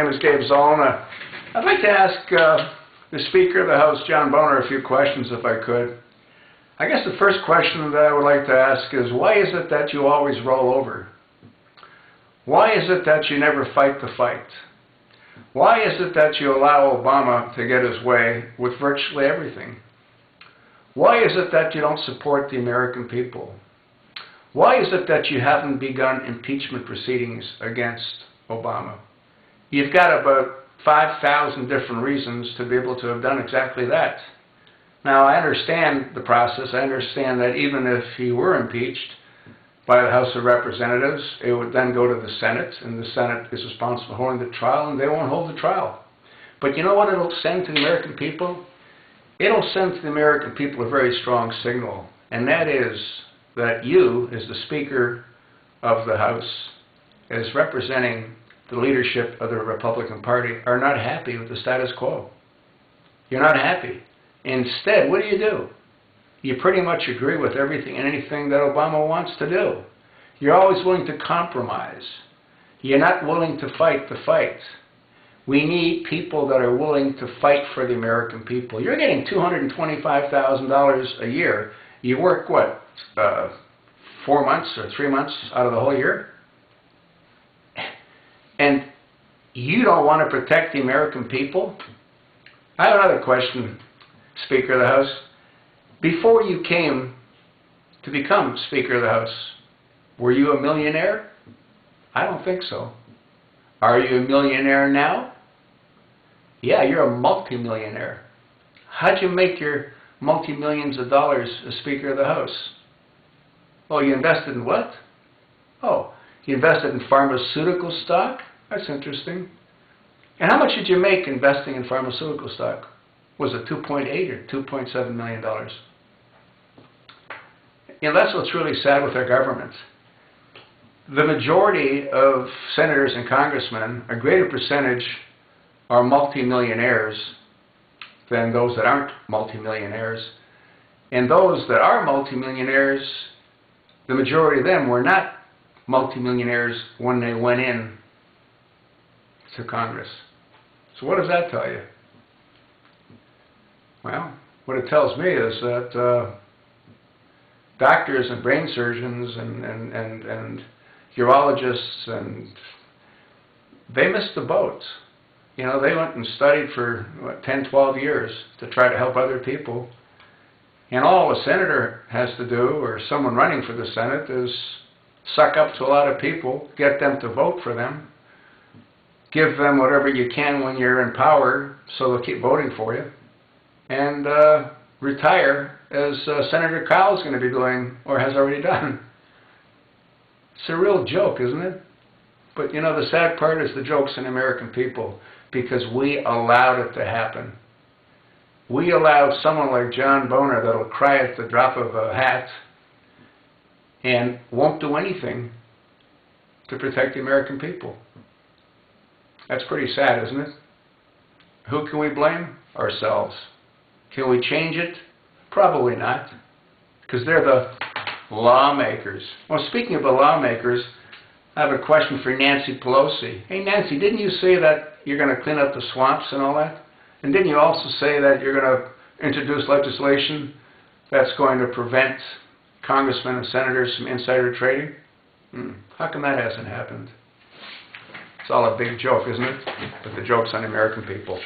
name is Dave Zollner. I'd like to ask the Speaker of the House, John Boehner, a few questions if I could. I guess the first question that I would like to ask is, why is it that you always roll over? Why is it that you never fight the fight? Why is it that you allow Obama to get his way with virtually everything? Why is it that you don't support the American people? Why is it that you haven't begun impeachment proceedings against Obama? You've got about 5,000 different reasons to be able to have done exactly that. Now, I understand the process. I understand that even if he were impeached by the House of Representatives, it would then go to the Senate, and the Senate is responsible for holding the trial, and they won't hold the trial. But you know what it'll send to the American people? It'll send to the American people a very strong signal, and that is that you, as the Speaker of the House, as representing the leadership of the Republican Party, are not happy with the status quo. You're not happy. Instead, what do? You pretty much agree with everything and anything that Obama wants to do. You're always willing to compromise. You're not willing to fight the fight. We need people that are willing to fight for the American people. You're getting $225,000 a year. You work, what, 4 months or 3 months out of the whole year? And you don't want to protect the American people? I have another question, Speaker of the House. Before you came to become Speaker of the House, were you a millionaire? I don't think so. Are you a millionaire now? Yeah, you're a multimillionaire. How'd you make your multi-millions of dollars as Speaker of the House? Oh, you invested in what? Oh, you invested in pharmaceutical stock? That's interesting. And how much did you make investing in pharmaceutical stock? Was it $2.8 or $2.7 million? You know, that's what's really sad with our government. The majority of senators and congressmen, a greater percentage, are multimillionaires than those that aren't multimillionaires. And those that are multimillionaires, the majority of them were not multimillionaires when they went in to Congress. So what does that tell you? Well, what it tells me is that doctors and brain surgeons and urologists, and they missed the boat. You know, they went and studied for, what, 10, 12 years to try to help other people. And all a senator has to do, or someone running for the Senate, is suck up to a lot of people, get them to vote for them, give them whatever you can when you're in power so they'll keep voting for you, and retire as Senator Kyl is going to be doing, or has already done. It's a real joke, isn't it? But you know, the sad part is the joke's in the American people, because we allowed it to happen. We allowed someone like John Boehner that'll cry at the drop of a hat and won't do anything to protect the American people. That's pretty sad, isn't it? Who can we blame? Ourselves. Can we change it? Probably not, because they're the lawmakers. Well, speaking of the lawmakers, I have a question for Nancy Pelosi. Hey, Nancy, didn't you say that you're going to clean up the swamps and all that? And didn't you also say that you're going to introduce legislation that's going to prevent congressmen and senators from insider trading? How come that hasn't happened? It's all a big joke, isn't it? But the joke's on the American people.